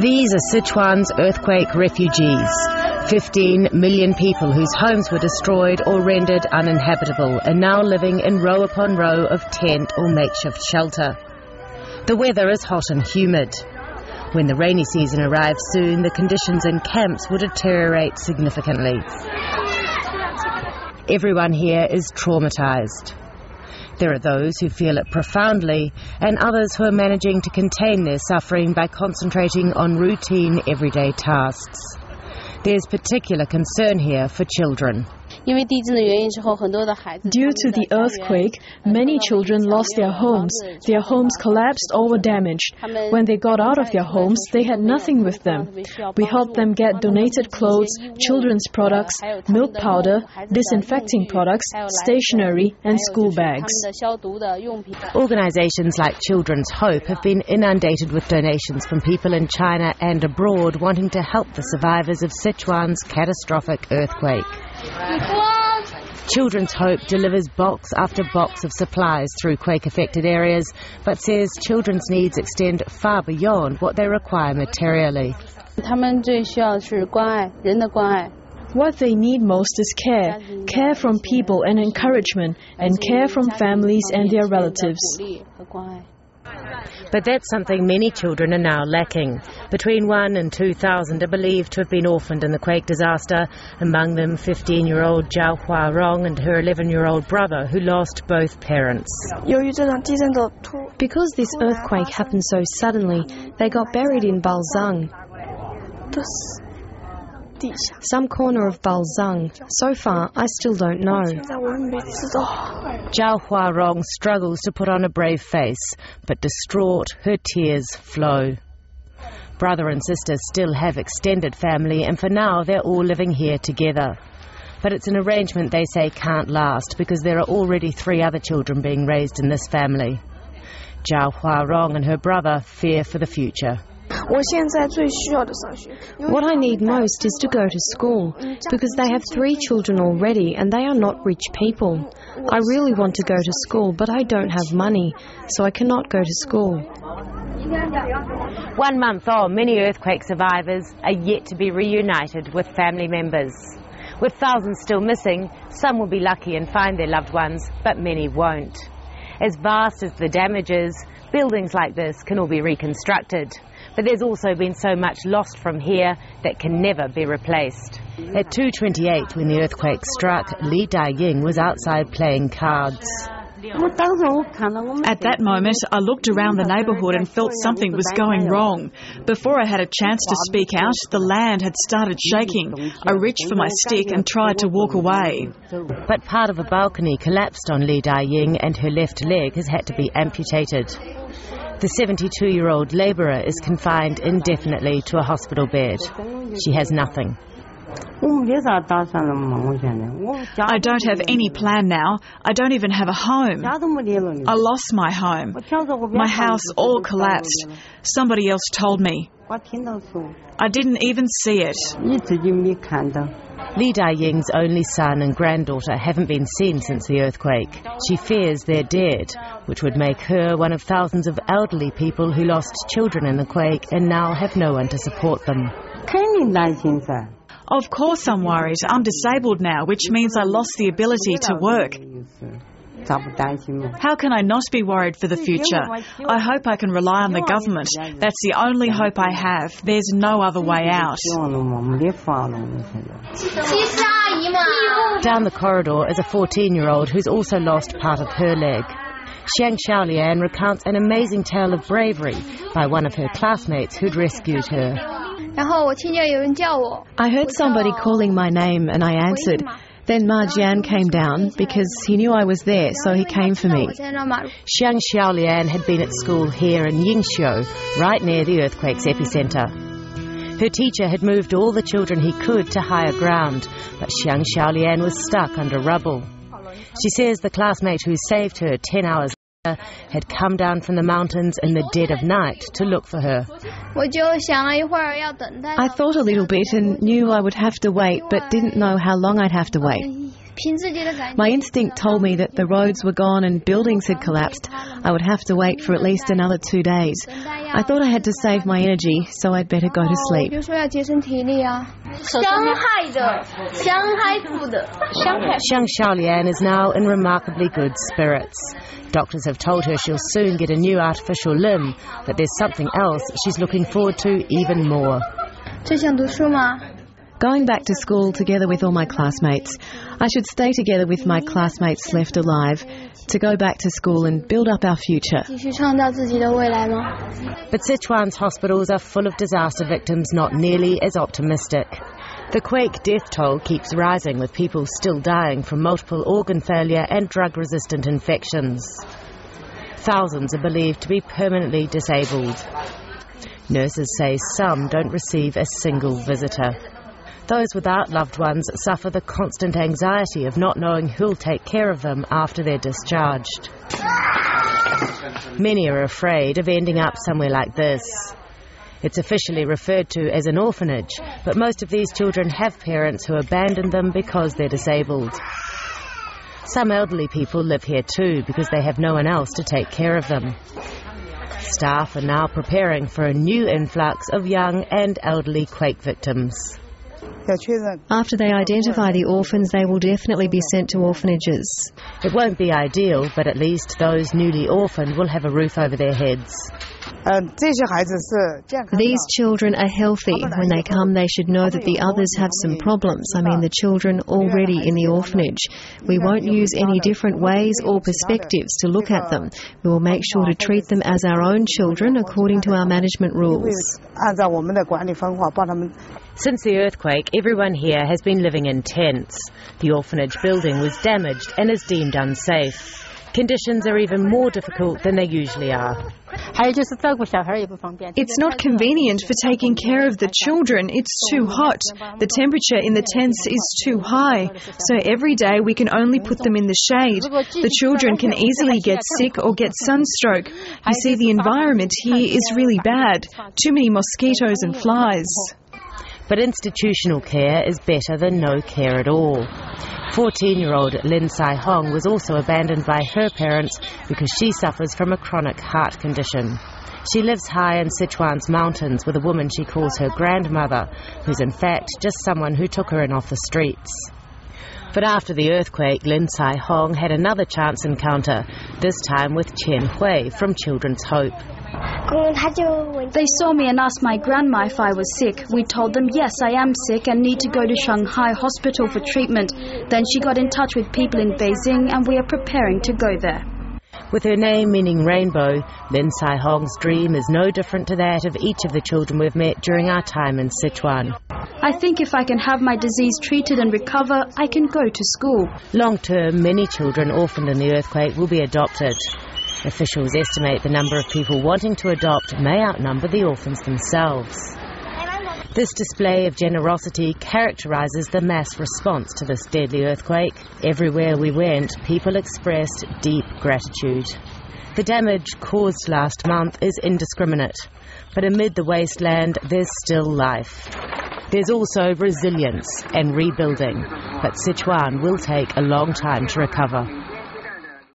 These are Sichuan's earthquake refugees. 15 million people whose homes were destroyed or rendered uninhabitable are now living in row upon row of tent or makeshift shelter. The weather is hot and humid. When the rainy season arrives soon, the conditions in camps will deteriorate significantly. Everyone here is traumatized. There are those who feel it profoundly and others who are managing to contain their suffering by concentrating on routine everyday tasks. There's particular concern here for children. Due to the earthquake, many children lost their homes. Their homes collapsed or were damaged. When they got out of their homes, they had nothing with them. We helped them get donated clothes, children's products, milk powder, disinfecting products, stationery, and school bags. Organizations like Children's Hope have been inundated with donations from people in China and abroad wanting to help the survivors of Sichuan's catastrophic earthquake. Children's Hope delivers box after box of supplies through quake-affected areas, but says children's needs extend far beyond what they require materially. What they need most is care. Care from people and encouragement, and care from families and their relatives. But that's something many children are now lacking. Between 1,000 and 2,000 are believed to have been orphaned in the quake disaster, among them 15-year-old Zhao Huarong and her 11-year-old brother, who lost both parents. Because this earthquake happened so suddenly, they got buried in Balzang, some corner of Balzang. So far, I still don't know. Zhao Huarong struggles to put on a brave face, but distraught, her tears flow. Brother and sister still have extended family, and for now they're all living here together. But it's an arrangement they say can't last because there are already 3 other children being raised in this family. Zhao Huarong and her brother fear for the future. What I need most is to go to school, because they have 3 children already and they are not rich people. I really want to go to school, but I don't have money, so I cannot go to school. 1 month on, many earthquake survivors are yet to be reunited with family members. With thousands still missing, some will be lucky and find their loved ones, but many won't. As vast as the damage is, buildings like this can all be reconstructed. But there's also been so much lost from here that can never be replaced. At 2:28, when the earthquake struck, Li Daying was outside playing cards. At that moment, I looked around the neighbourhood and felt something was going wrong. Before I had a chance to speak out, the land had started shaking. I reached for my stick and tried to walk away. But part of a balcony collapsed on Li Daying and her left leg has had to be amputated. The 72-year-old labourer is confined indefinitely to a hospital bed. She has nothing. I don't have any plan now. I don't even have a home. I lost my home. My house all collapsed. Somebody else told me. I didn't even see it. Li Daying's only son and granddaughter haven't been seen since the earthquake. She fears they're dead, which would make her one of thousands of elderly people who lost children in the quake and now have no one to support them. Of course I'm worried. I'm disabled now, which means I lost the ability to work. How can I not be worried for the future? I hope I can rely on the government. That's the only hope I have. There's no other way out. Down the corridor is a 14-year-old who's also lost part of her leg. Xiang Xiaolian recounts an amazing tale of bravery by one of her classmates who'd rescued her. I heard somebody calling my name and I answered. Then Ma Jian came down because he knew I was there, so he came for me. Xiang Xiaolian had been at school here in Yingxiu, right near the earthquake's epicentre. Her teacher had moved all the children he could to higher ground, but Xiang Xiaolian was stuck under rubble. She says the classmate who saved her 10 hours later had come down from the mountains in the dead of night to look for her. I thought a little bit and knew I would have to wait, but didn't know how long I'd have to wait. My instinct told me that the roads were gone and buildings had collapsed. I would have to wait for at least another 2 days. I thought I had to save my energy, so I'd better go to sleep. Xiang Xiaolian is now in remarkably good spirits. Doctors have told her she'll soon get a new artificial limb, but there's something else she's looking forward to even more. Going back to school together with all my classmates. I should stay together with my classmates left alive, to go back to school and build up our future. But Sichuan's hospitals are full of disaster victims not nearly as optimistic. The quake death toll keeps rising, with people still dying from multiple organ failure and drug-resistant infections. Thousands are believed to be permanently disabled. Nurses say some don't receive a single visitor. Those without loved ones suffer the constant anxiety of not knowing who'll take care of them after they're discharged. Many are afraid of ending up somewhere like this. It's officially referred to as an orphanage, but most of these children have parents who abandoned them because they're disabled. Some elderly people live here too because they have no one else to take care of them. Staff are now preparing for a new influx of young and elderly quake victims. After they identify the orphans, they will definitely be sent to orphanages. It won't be ideal, but at least those newly orphaned will have a roof over their heads. These children are healthy. When they come, they should know that the others have some problems. I mean, the children already in the orphanage. We won't use any different ways or perspectives to look at them. We will make sure to treat them as our own children according to our management rules. Since the earthquake, everyone here has been living in tents. The orphanage building was damaged and is deemed unsafe. Conditions are even more difficult than they usually are. It's not convenient for taking care of the children. It's too hot. The temperature in the tents is too high. So every day we can only put them in the shade. The children can easily get sick or get sunstroke. You see, the environment here is really bad. Too many mosquitoes and flies. But institutional care is better than no care at all. 14-year-old Lin Sai Hong was also abandoned by her parents because she suffers from a chronic heart condition. She lives high in Sichuan's mountains with a woman she calls her grandmother, who's in fact just someone who took her in off the streets. But after the earthquake, Lin Sai Hong had another chance encounter, this time with Chen Hui from Children's Hope. They saw me and asked my grandma if I was sick. We told them, yes, I am sick and need to go to Shanghai hospital for treatment. Then she got in touch with people in Beijing and we are preparing to go there. With her name meaning rainbow, Lin Sai Hong's dream is no different to that of each of the children we've met during our time in Sichuan. I think if I can have my disease treated and recover, I can go to school. Long term, many children orphaned in the earthquake will be adopted. Officials estimate the number of people wanting to adopt may outnumber the orphans themselves. This display of generosity characterises the mass response to this deadly earthquake. Everywhere we went, people expressed deep gratitude. The damage caused last month is indiscriminate, but amid the wasteland there's still life. There's also resilience and rebuilding, but Sichuan will take a long time to recover.